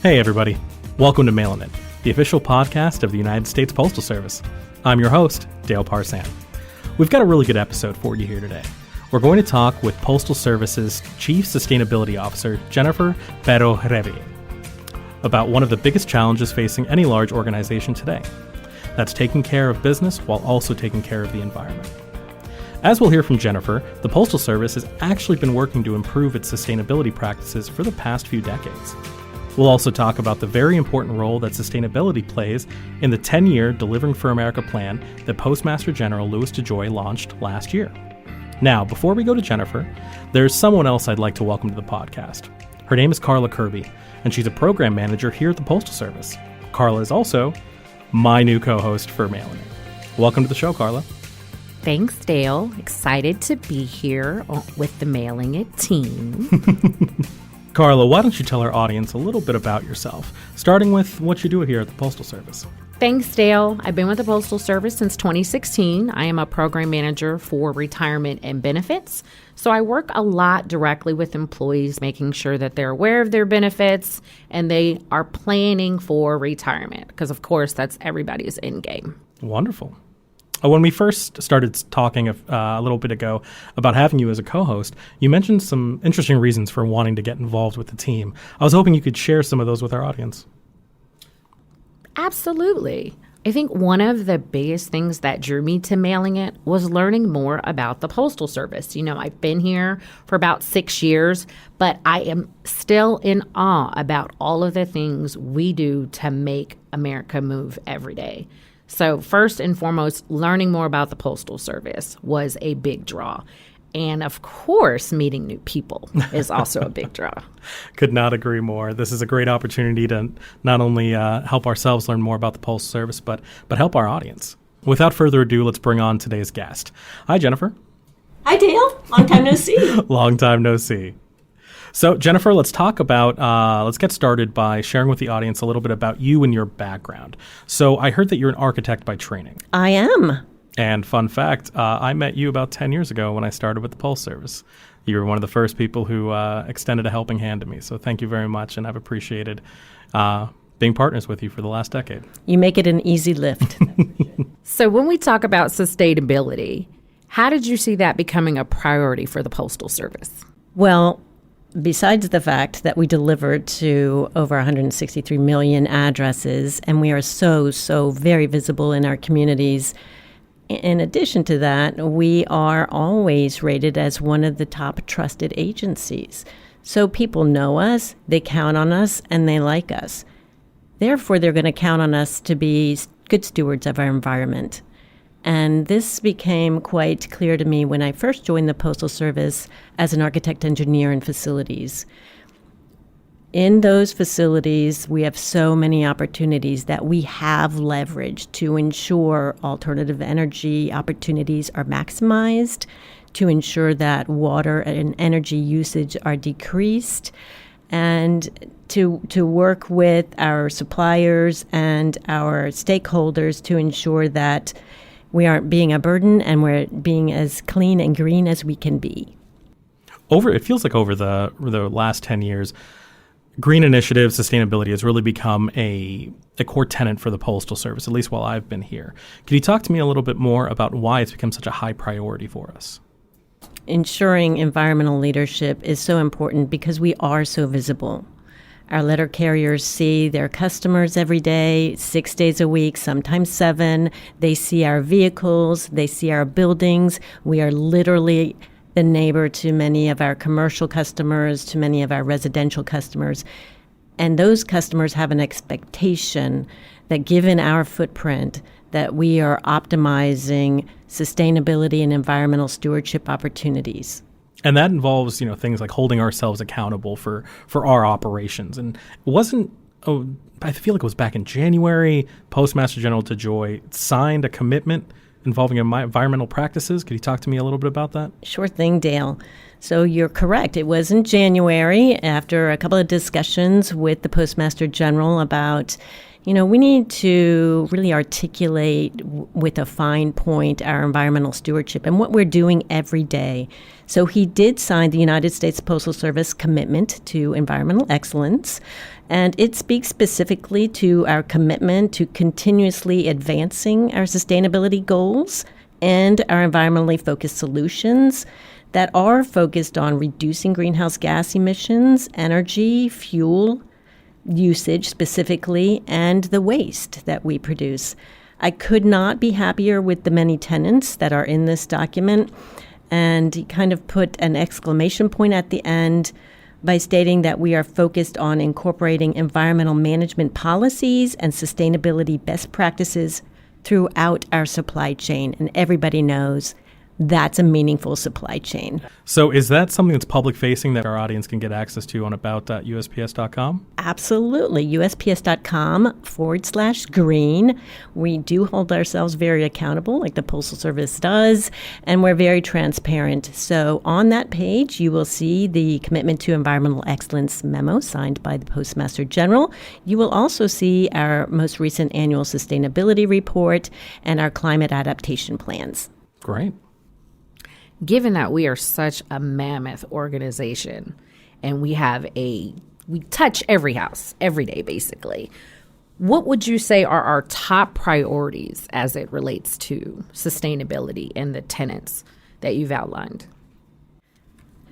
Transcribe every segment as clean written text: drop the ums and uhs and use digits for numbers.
Hey everybody, welcome to Mailin It, the official podcast of the United States Postal Service. I'm your host, Dale Parsan. We've got a really good episode for you here today. We're going to talk with Postal Services Chief Sustainability Officer, Jennifer Beiro-Réveillé, about one of the biggest challenges facing any large organization today. That's taking care of business while also taking care of the environment. As we'll hear from Jennifer, the Postal Service has actually been working to improve its sustainability practices for the past few decades. We'll also talk about the very important role that sustainability plays in the 10-year Delivering for America plan that Postmaster General Louis DeJoy launched last year. Now, before we go to Jennifer, there's someone else I'd like to welcome to the podcast. Her name is Carla Kirby, and she's a program manager here at the Postal Service. Carla is also my new co-host for Mailin It. Welcome to the show, Carla. Thanks, Dale. Excited to be here with the Mailin It team. Carla, why don't you tell our audience a little bit about yourself, starting with what you do here at the Postal Service. Thanks, Dale. I've been with the Postal Service since 2016. I am a program manager for retirement and benefits. So I work a lot directly with employees, making sure that they're aware of their benefits and they are planning for retirement, because, of course, that's everybody's end game. Wonderful. When we first started talking a little bit ago about having you as a co-host, you mentioned some interesting reasons for wanting to get involved with the team. I was hoping you could share some of those with our audience. Absolutely. I think one of the biggest things that drew me to Mailin It was learning more about the Postal Service. You know, I've been here for about 6 years, but I am still in awe about all of the things we do to make America move every day. So first and foremost, learning more about the Postal Service was a big draw. And of course, meeting new people is also a big draw. Could not agree more. This is a great opportunity to not only help ourselves learn more about the Postal Service, but help our audience. Without further ado, let's bring on today's guest. Hi, Jennifer. Hi, Dale. Long time no see. Long time no see. So, Jennifer, let's get started by sharing with the audience a little bit about you and your background. So I heard that you're an architect by training. I am. And fun fact, I met you about 10 years ago when I started with the Postal Service. You were one of the first people who extended a helping hand to me. So thank you very much, and I've appreciated being partners with you for the last decade. You make it an easy lift. So when we talk about sustainability, how did you see that becoming a priority for the Postal Service? Well, besides the fact that we delivered to over 163 million addresses, and we are so very visible in our communities, in addition to that, we are always rated as one of the top trusted agencies. So people know us, they count on us, and they like us. Therefore, they're going to count on us to be good stewards of our environment. And this became quite clear to me when I first joined the Postal Service as an architect engineer in facilities. In those facilities, we have so many opportunities that we have leveraged to ensure alternative energy opportunities are maximized, to ensure that water and energy usage are decreased, and to work with our suppliers and our stakeholders to ensure that we aren't being a burden and we're being as clean and green as we can be. It feels like over the last 10 years, green initiative, sustainability has really become a core tenet for the Postal Service, at least while I've been here. Could you talk to me a little bit more about why it's become such a high priority for us? Ensuring environmental leadership is so important because we are so visible. Our letter carriers see their customers every day, 6 days a week, sometimes 7. They see our vehicles, they see our buildings. We are literally the neighbor to many of our commercial customers, to many of our residential customers. And those customers have an expectation that given our footprint, that we are optimizing sustainability and environmental stewardship opportunities. And that involves, things like holding ourselves accountable for our operations. And I feel like it was back in January, Postmaster General DeJoy signed a commitment involving environmental practices. Could you talk to me a little bit about that? Sure thing, Dale. So you're correct. It was in January after a couple of discussions with the Postmaster General about, we need to really articulate with a fine point our environmental stewardship and what we're doing every day. So he did sign the United States Postal Service commitment to environmental excellence. And it speaks specifically to our commitment to continuously advancing our sustainability goals and our environmentally focused solutions that are focused on reducing greenhouse gas emissions, energy, fuel usage specifically, and the waste that we produce. I could not be happier with the many tenets that are in this document. And he kind of put an exclamation point at the end by stating that we are focused on incorporating environmental management policies and sustainability best practices throughout our supply chain. And everybody knows that's a meaningful supply chain. So is that something that's public-facing that our audience can get access to on about.usps.com? Absolutely. USPS.com/green. We do hold ourselves very accountable, like the Postal Service does, and we're very transparent. So on that page, you will see the Commitment to Environmental Excellence memo signed by the Postmaster General. You will also see our most recent annual sustainability report and our climate adaptation plans. Great. Given that we are such a mammoth organization and we touch every house every day, basically, what would you say are our top priorities as it relates to sustainability and the tenets that you've outlined?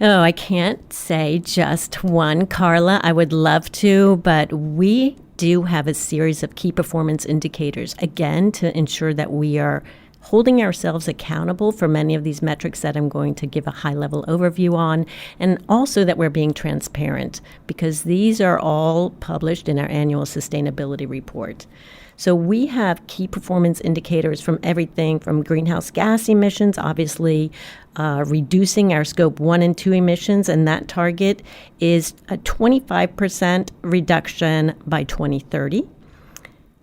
Oh, I can't say just one, Carla. I would love to, but we do have a series of key performance indicators, again, to ensure that we are holding ourselves accountable for many of these metrics that I'm going to give a high-level overview on, and also that we're being transparent, because these are all published in our annual sustainability report. So we have key performance indicators from everything from greenhouse gas emissions, obviously reducing our scope 1 and 2 emissions, and that target is a 25% reduction by 2030.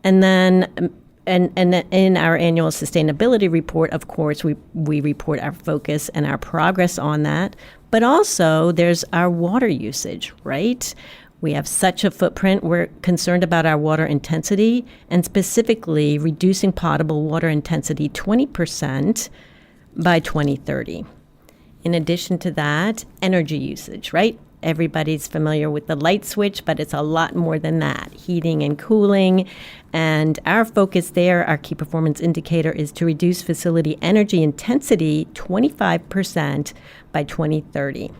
And then And in our annual sustainability report, of course, we report our focus and our progress on that. But also there's our water usage, right? We have such a footprint. We're concerned about our water intensity and specifically reducing potable water intensity 20% by 2030. In addition to that, energy usage, right? Everybody's familiar with the light switch, but it's a lot more than that, heating and cooling. And our focus there, our key performance indicator, is to reduce facility energy intensity 25% by 2030.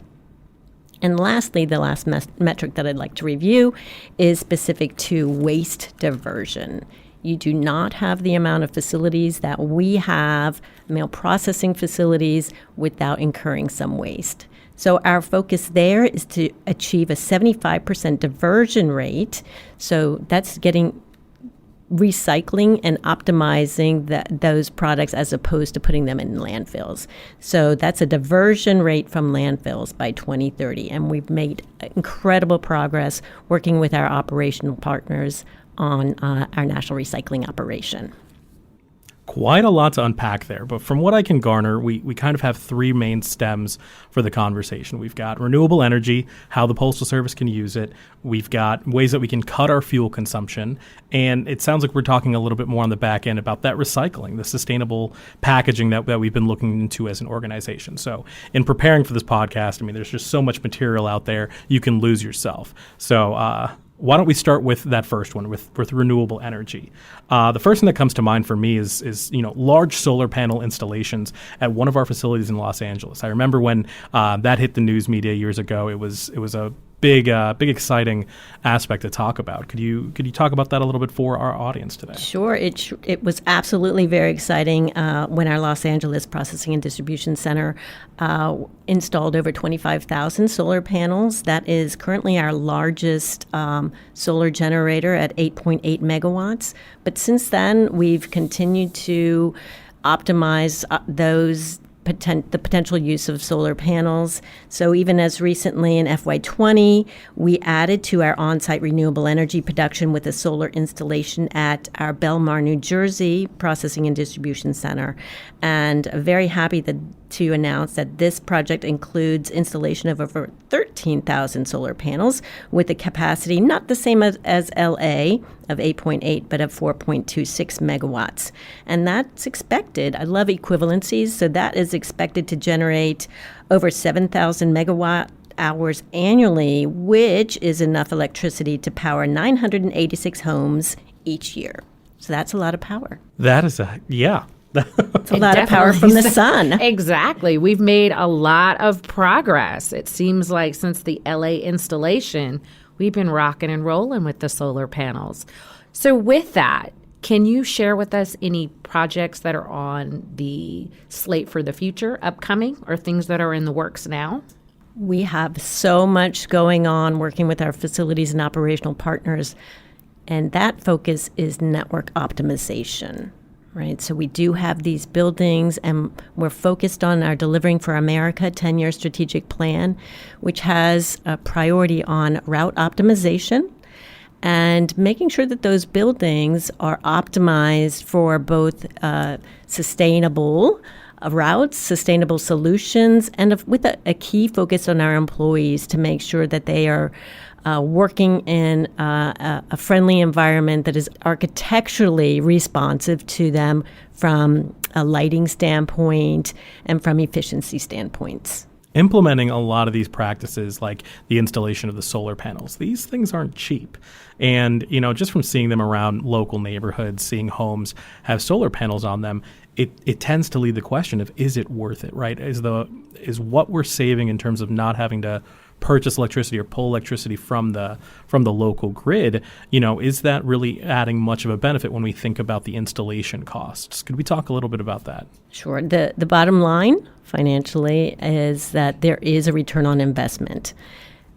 And lastly, the last metric that I'd like to review is specific to waste diversion. You do not have the amount of facilities that we have, mail processing facilities, without incurring some waste. So our focus there is to achieve a 75% diversion rate. So that's getting recycling and optimizing those products as opposed to putting them in landfills. So that's a diversion rate from landfills by 2030. And we've made incredible progress working with our operational partners on our national recycling operation. Quite a lot to unpack there, but from what I can garner, we kind of have three main stems for the conversation. We've got renewable energy, how the Postal Service can use it. We've got ways that we can cut our fuel consumption, and it sounds like we're talking a little bit more on the back end about that recycling, the sustainable packaging that we've been looking into as an organization. So in preparing for this podcast, I mean, there's just so much material out there, you can lose yourself. So why don't we start with that first one, with renewable energy? The first thing that comes to mind for me is large solar panel installations at one of our facilities in Los Angeles. I remember when that hit the news media years ago. It was a big exciting aspect to talk about. Could you talk about that a little bit for our audience today? Sure. It was absolutely very exciting when our Los Angeles Processing and Distribution Center installed over 25,000 solar panels. That is currently our largest solar generator at 8.8 megawatts. But since then, we've continued to optimize the potential use of solar panels. So even as recently in FY20, we added to our on-site renewable energy production with a solar installation at our Belmar, New Jersey Processing and Distribution Center. And very happy to announce that this project includes installation of over 13,000 solar panels with a capacity not the same as LA of 8.8, but of 4.26 megawatts. And that's expected. I love equivalencies. So that is expected to generate over 7,000 megawatt hours annually, which is enough electricity to power 986 homes each year. So that's a lot of power. That is It's a lot of power from the sun. Exactly. We've made a lot of progress. It seems like since the LA installation, we've been rocking and rolling with the solar panels. So with that, can you share with us any projects that are on the slate for the future, upcoming, or things that are in the works now? We have so much going on working with our facilities and operational partners, and that focus is network optimization. Right, so we do have these buildings, and we're focused on our Delivering for America 10-year strategic plan, which has a priority on route optimization and making sure that those buildings are optimized for both sustainable routes, sustainable solutions, and with a key focus on our employees to make sure that they are working in a friendly environment that is architecturally responsive to them from a lighting standpoint and from efficiency standpoints. Implementing a lot of these practices, like the installation of the solar panels, these things aren't cheap. And, just from seeing them around local neighborhoods, seeing homes have solar panels on them, it tends to lead the question of, is it worth it, right? Is what we're saving in terms of not having to purchase electricity or pull electricity from the local grid, is that really adding much of a benefit when we think about the installation costs? Could we talk a little bit about that? Sure. The bottom line financially is that there is a return on investment.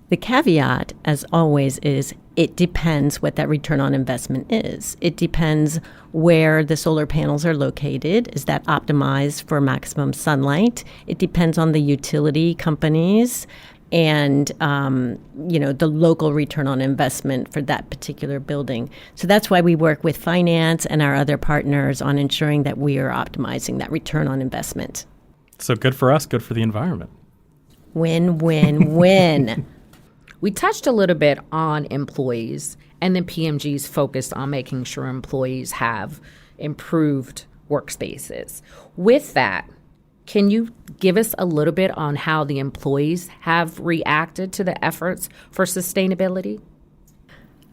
The caveat, as always, is it depends what that return on investment is. It depends where the solar panels are located. Is that optimized for maximum sunlight? It depends on the utility companies and the local return on investment for that particular building. So that's why we work with finance and our other partners on ensuring that we are optimizing that return on investment. So good for us, good for the environment. Win, win, win. We touched a little bit on employees, and then PMG's focused on making sure employees have improved workspaces. With that, can you give us a little bit on how the employees have reacted to the efforts for sustainability?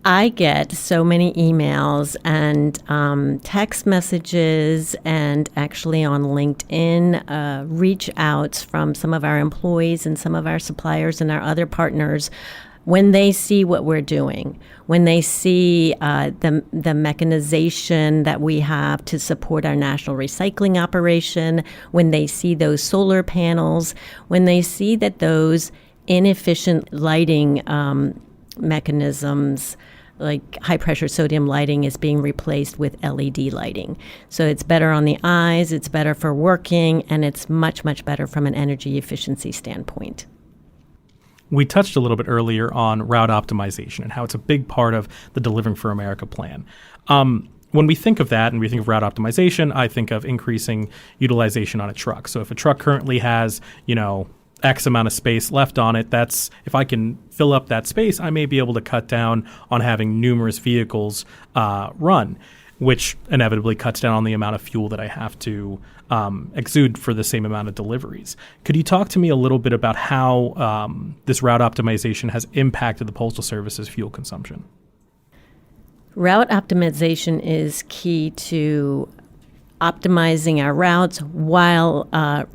I get so many emails and text messages and actually on LinkedIn reach outs from some of our employees and some of our suppliers and our other partners when they see what we're doing, when they see the mechanization that we have to support our national recycling operation, when they see those solar panels, when they see that those inefficient lighting mechanisms like high-pressure sodium lighting is being replaced with LED lighting. So it's better on the eyes, it's better for working, and it's much, much better from an energy efficiency standpoint. We touched a little bit earlier on route optimization and how it's a big part of the Delivering for America plan. When we think of that and we think of route optimization, I think of increasing utilization on a truck. So if a truck currently has, X amount of space left on it, that's if I can fill up that space, I may be able to cut down on having numerous vehicles run, which inevitably cuts down on the amount of fuel that I have to exude for the same amount of deliveries. Could you talk to me a little bit about how this route optimization has impacted the Postal Service's fuel consumption? Route optimization is key to optimizing our routes while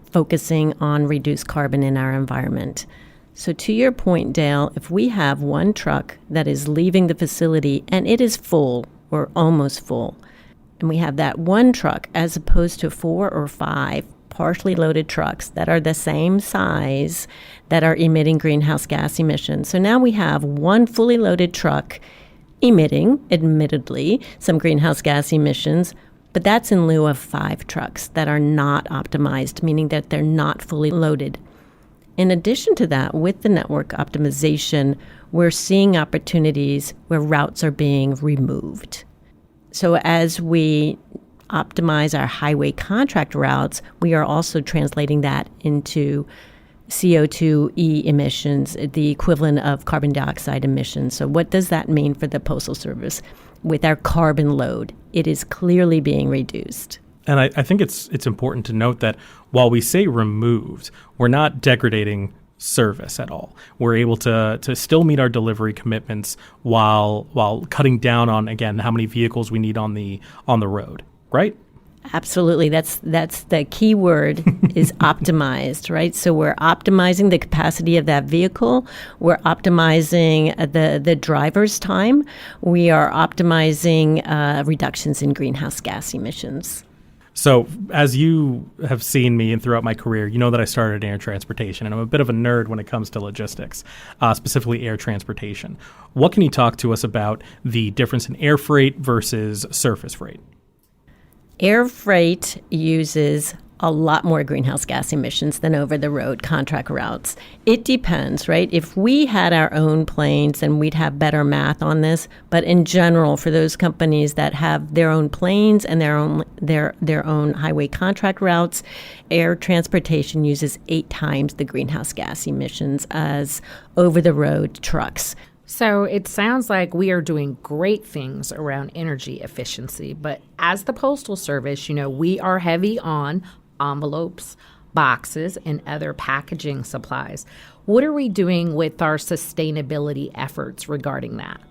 focusing on reduced carbon in our environment. So to your point, Dale, if we have one truck that is leaving the facility and it is full or almost full, and we have that one truck as opposed to 4 or 5 partially loaded trucks that are the same size that are emitting greenhouse gas emissions. So now we have one fully loaded truck emitting, admittedly, some greenhouse gas emissions, but that's in lieu of 5 trucks that are not optimized, meaning that they're not fully loaded. In addition to that, with the network optimization, we're seeing opportunities where routes are being removed. So as we optimize our highway contract routes, we are also translating that into CO2e emissions, the equivalent of carbon dioxide emissions. So what does that mean for the Postal Service? With our carbon load, it is clearly being reduced. And I think it's important to note that while we say removed, we're not degrading service at all. We're able to still meet our delivery commitments while cutting down on, again, how many vehicles we need on the road, right? Absolutely. That's the key word is optimized, right? So we're optimizing the capacity of that vehicle. We're optimizing the driver's time. We are optimizing reductions in greenhouse gas emissions. So as you have seen me and throughout my career, you know that I started in air transportation, and I'm a bit of a nerd when it comes to logistics, specifically air transportation. What can you talk to us about the difference in air freight versus surface freight? Air freight uses a lot more greenhouse gas emissions than over-the-road contract routes. It depends, right? If we had our own planes, then we'd have better math on this. But in general, for those companies that have their own planes and their own highway contract routes, air transportation uses 8 times the greenhouse gas emissions as over-the-road trucks. So it sounds like we are doing great things around energy efficiency, but as the Postal Service, we are heavy on envelopes, boxes, and other packaging supplies. What are we doing with our sustainability efforts regarding that?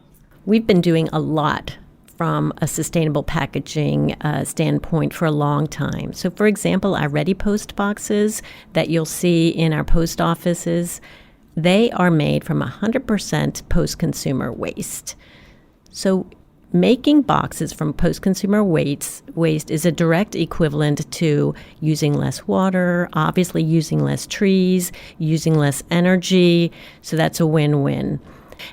We've been doing a lot from a sustainable packaging standpoint for a long time. So, for example, our Ready Post boxes that you'll see in our post offices, they are made from 100% post-consumer waste. So making boxes from post-consumer waste is a direct equivalent to using less water, obviously using less trees, using less energy. So that's a win-win.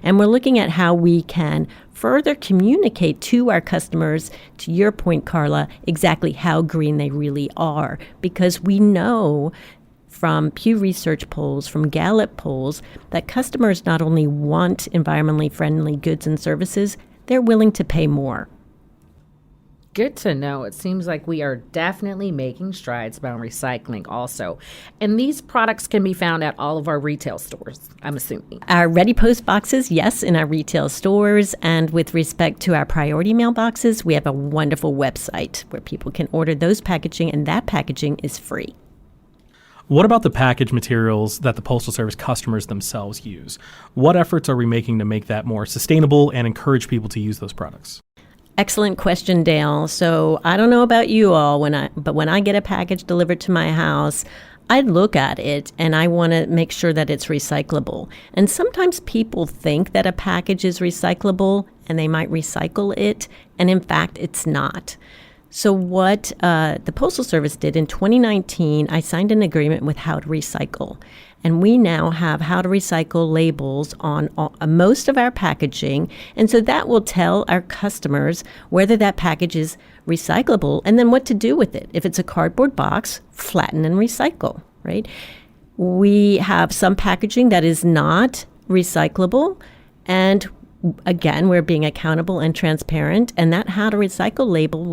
And we're looking at how we can further communicate to our customers, to your point, Carla, exactly how green they really are, because we know from Pew Research polls, from Gallup polls, that customers not only want environmentally friendly goods and services, they're willing to pay more. Good to know. It seems like we are definitely making strides about recycling also. And these products can be found at all of our retail stores, I'm assuming. Our Ready Post boxes, yes, in our retail stores. And with respect to our priority mail boxes, we have a wonderful website where people can order those packaging, and that packaging is free. What about the package materials that the Postal Service customers themselves use? What efforts are we making to make that more sustainable and encourage people to use those products? Excellent question, Dale. So I don't know about you all, but when I get a package delivered to my house, I look at it and I want to make sure that it's recyclable. And sometimes people think that a package is recyclable and they might recycle it, and in fact, it's not. So what the Postal Service did in 2019, I signed an agreement with How to Recycle. And we now have How to Recycle labels on most of our packaging. And so that will tell our customers whether that package is recyclable and then what to do with it. If it's a cardboard box, flatten and recycle, right? We have some packaging that is not recyclable, and again, we're being accountable and transparent, and that How to Recycle label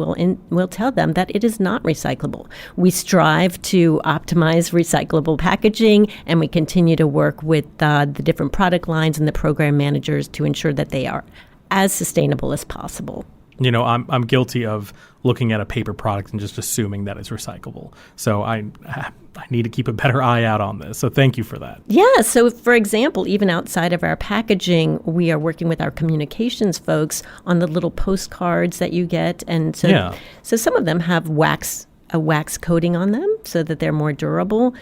will tell them that it is not recyclable. We strive to optimize recyclable packaging, and we continue to work with the different product lines and the program managers to ensure that they are as sustainable as possible. I'm guilty of looking at a paper product and just assuming that it's recyclable. So I need to keep a better eye out on this. So thank you for that. Yeah. So for example, even outside of our packaging, we are working with our communications folks on the little postcards that you get. And so, so some of them have a wax coating on them so that they're more durable.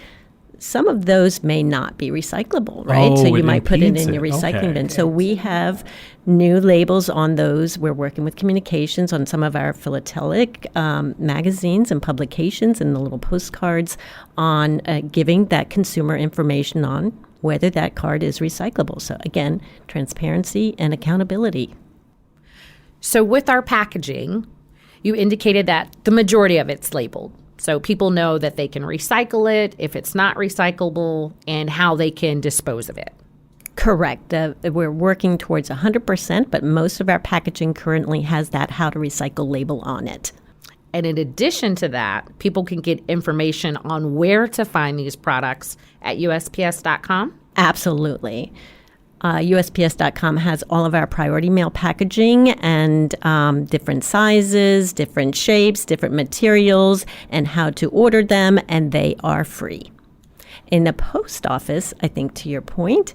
Some of those may not be recyclable, right? So you might put it in your recycling bin. So we have new labels on those. We're working with communications on some of our philatelic magazines and publications and the little postcards on giving that consumer information on whether that card is recyclable. So again, transparency and accountability. So with our packaging, you indicated that the majority of it's labeled. So people know that they can recycle it, if it's not recyclable, and how they can dispose of it. Correct. We're working towards 100%, but most of our packaging currently has that How to Recycle label on it. And in addition to that, people can get information on where to find these products at USPS.com? Absolutely. USPS.com has all of our priority mail packaging and different sizes, different shapes, different materials, and how to order them, and they are free. In the post office, I think to your point,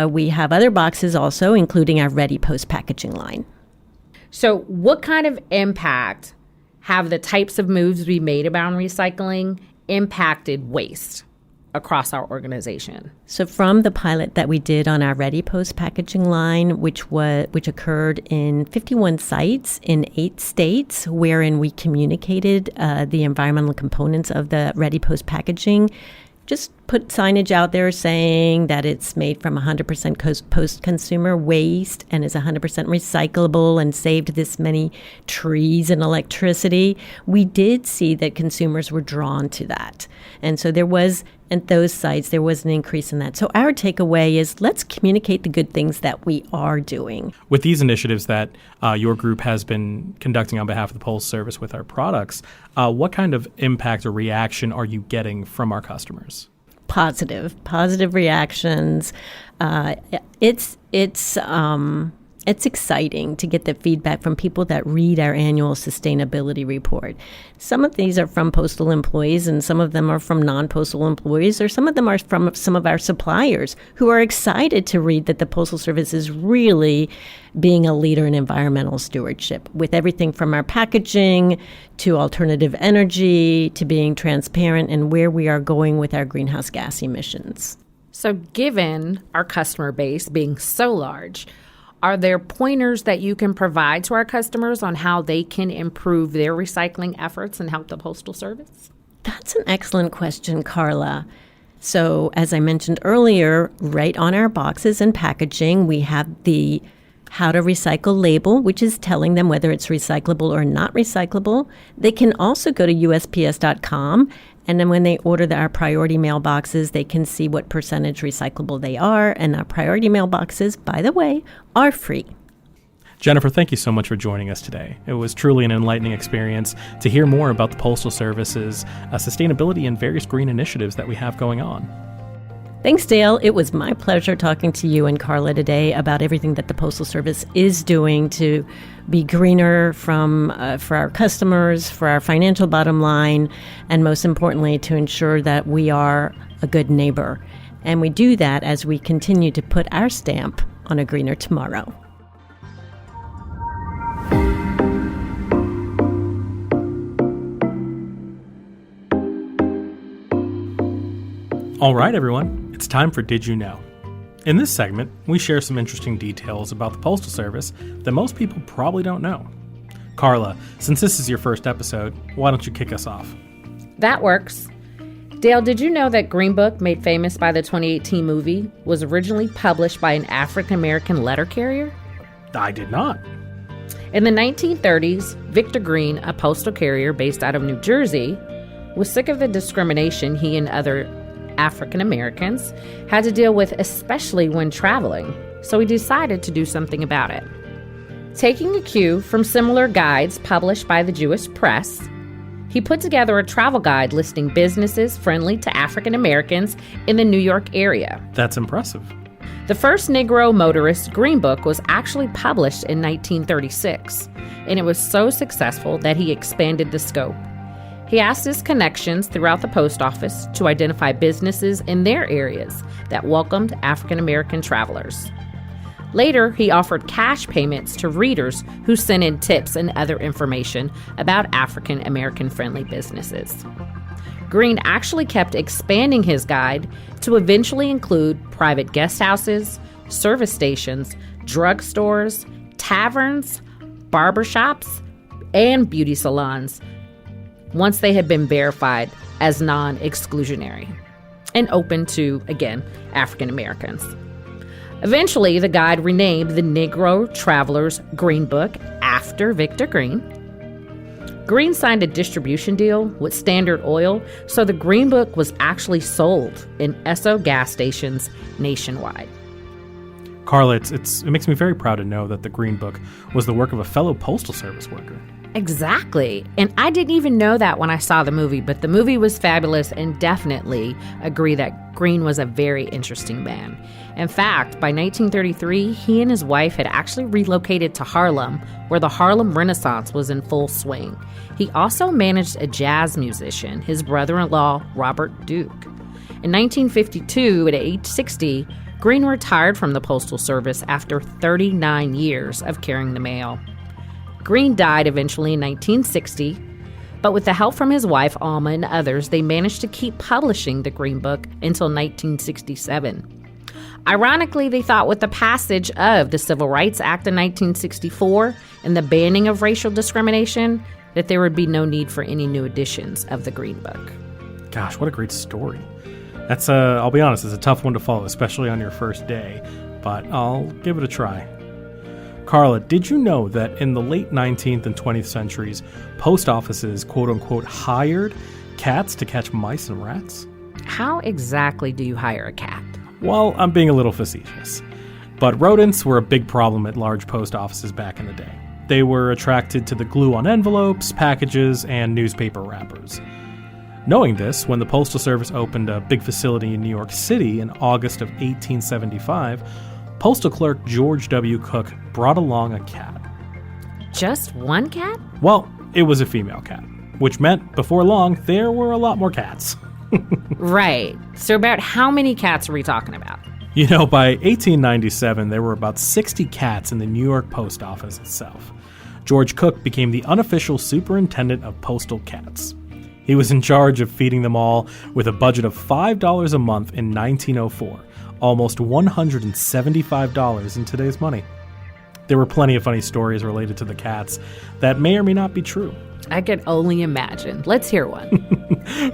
we have other boxes also, including our Ready Post packaging line. So what kind of impact have the types of moves we made about recycling impacted waste across our organization? So from the pilot that we did on our Ready Post packaging line, which occurred in 51 sites in 8 states, wherein we communicated the environmental components of the Ready Post packaging, just put signage out there saying that it's made from 100% post-consumer waste and is 100% recyclable and saved this many trees and electricity. We did see that consumers were drawn to that. And so at those sites, there was an increase in that. So our takeaway is let's communicate the good things that we are doing. With these initiatives that your group has been conducting on behalf of the Postal Service with our products, what kind of impact or reaction are you getting from our customers? Positive reactions. It's exciting to get the feedback from people that read our annual sustainability report. Some of these are from postal employees, and some of them are from non-postal employees, or some of them are from some of our suppliers who are excited to read that the Postal Service is really being a leader in environmental stewardship, with everything from our packaging to alternative energy to being transparent and where we are going with our greenhouse gas emissions. So given our customer base being so large, are there pointers that you can provide to our customers on how they can improve their recycling efforts and help the Postal Service? That's an excellent question, Carla. So as I mentioned earlier, right on our boxes and packaging, we have the How to Recycle label, which is telling them whether it's recyclable or not recyclable. They can also go to USPS.com, and then when they order our priority mailboxes, they can see what percentage recyclable they are. And our priority mailboxes, by the way, are free. Jennifer, thank you so much for joining us today. It was truly an enlightening experience to hear more about the Postal Service's sustainability and various green initiatives that we have going on. Thanks, Dale. It was my pleasure talking to you and Carla today about everything that the Postal Service is doing to be greener for our customers, for our financial bottom line, and most importantly, to ensure that we are a good neighbor. And we do that as we continue to put our stamp on a greener tomorrow. All right, everyone, it's time for Did You Know? In this segment, we share some interesting details about the Postal Service that most people probably don't know. Carla, since this is your first episode, why don't you kick us off? That works. Dale, did you know that Green Book, made famous by the 2018 movie, was originally published by an African-American letter carrier? I did not. In the 1930s, Victor Green, a postal carrier based out of New Jersey, was sick of the discrimination he and other African Americans had to deal with, especially when traveling, so he decided to do something about it. Taking a cue from similar guides published by the Jewish press, he put together a travel guide listing businesses friendly to African Americans in the New York area. That's impressive. The first Negro motorist Green Book was actually published in 1936, and it was so successful that he expanded the scope. He asked his connections throughout the post office to identify businesses in their areas that welcomed African American travelers. Later, he offered cash payments to readers who sent in tips and other information about African American friendly businesses. Green actually kept expanding his guide to eventually include private guest houses, service stations, drugstores, taverns, barbershops, and beauty salons, once they had been verified as non-exclusionary and open to, again, African Americans. Eventually, the guide renamed the Negro Traveler's Green Book after Victor Green. Green signed a distribution deal with Standard Oil, so the Green Book was actually sold in Esso gas stations nationwide. Carla, it makes me very proud to know that the Green Book was the work of a fellow Postal Service worker. Exactly. And I didn't even know that when I saw the movie, but the movie was fabulous and definitely agree that Green was a very interesting man. In fact, by 1933, he and his wife had actually relocated to Harlem, where the Harlem Renaissance was in full swing. He also managed a jazz musician, his brother-in-law, Robert Duke. In 1952, at age 60, Green retired from the Postal Service after 39 years of carrying the mail. Green died eventually in 1960, but with the help from his wife, Alma, and others, they managed to keep publishing the Green Book until 1967. Ironically, they thought with the passage of the Civil Rights Act in 1964 and the banning of racial discrimination, that there would be no need for any new editions of the Green Book. Gosh, what a great story. That's I'll be honest, it's a tough one to follow, especially on your first day, but I'll give it a try. Carla, did you know that in the late 19th and 20th centuries, post offices, quote-unquote, hired cats to catch mice and rats? How exactly do you hire a cat? Well, I'm being a little facetious. But rodents were a big problem at large post offices back in the day. They were attracted to the glue on envelopes, packages, and newspaper wrappers. Knowing this, when the Postal Service opened a big facility in New York City in August of 1875, Postal Clerk George W. Cook brought along a cat. Just one cat? Well, it was a female cat, which meant before long there were a lot more cats. Right. So about how many cats are we talking about? You know, by 1897, there were about 60 cats in the New York Post Office itself. George Cook became the unofficial superintendent of postal cats. He was in charge of feeding them all with a budget of $5 a month in 1904, almost $175 in today's money. There were plenty of funny stories related to the cats that may or may not be true. I could only imagine. Let's hear one.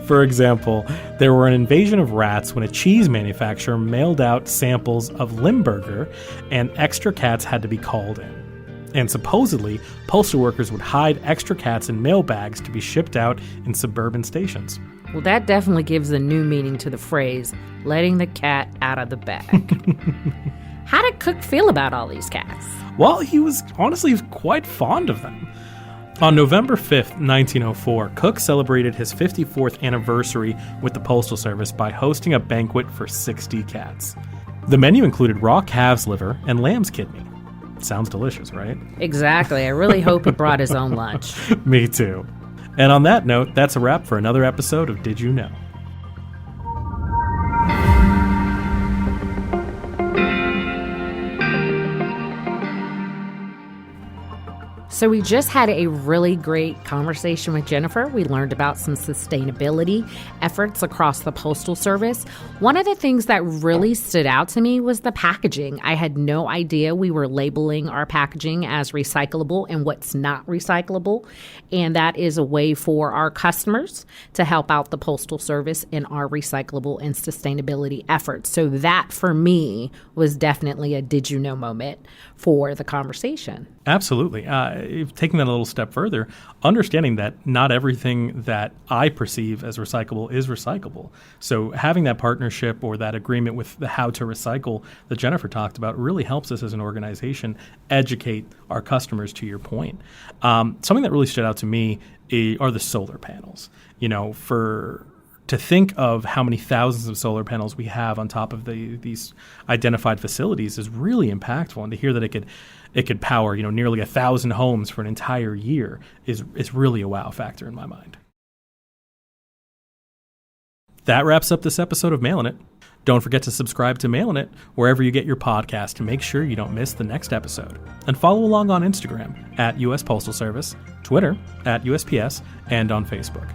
For example, there were an invasion of rats when a cheese manufacturer mailed out samples of Limburger and extra cats had to be called in. And supposedly, postal workers would hide extra cats in mail bags to be shipped out in suburban stations. Well, that definitely gives a new meaning to the phrase, letting the cat out of the bag. How did Cook feel about all these cats? Well, he was quite fond of them. On November 5th, 1904, Cook celebrated his 54th anniversary with the Postal Service by hosting a banquet for 60 cats. The menu included raw calf's liver and lamb's kidney. Sounds delicious, right? Exactly. I really hope he brought his own lunch. Me too. And on that note, that's a wrap for another episode of Did You Know? So we just had a really great conversation with Jennifer. We learned about some sustainability efforts across the Postal Service. One of the things that really stood out to me was the packaging. I had no idea we were labeling our packaging as recyclable and what's not recyclable. And that is a way for our customers to help out the Postal Service in our recyclable and sustainability efforts. So that, for me, was definitely a did you know moment for the conversation. Absolutely. Taking that a little step further, understanding that not everything that I perceive as recyclable is recyclable. So having that partnership or that agreement with the how to recycle that Jennifer talked about really helps us as an organization educate our customers, to your point. Something that really stood out to me are the solar panels. You know, to think of how many thousands of solar panels we have on top of these identified facilities is really impactful. And to hear that it could power, nearly 1,000 homes for an entire year is really a wow factor in my mind. That wraps up this episode of Mailin' It. Don't forget to subscribe to Mailin' It wherever you get your podcast to make sure you don't miss the next episode. And follow along on Instagram at US Postal Service, Twitter at USPS, and on Facebook.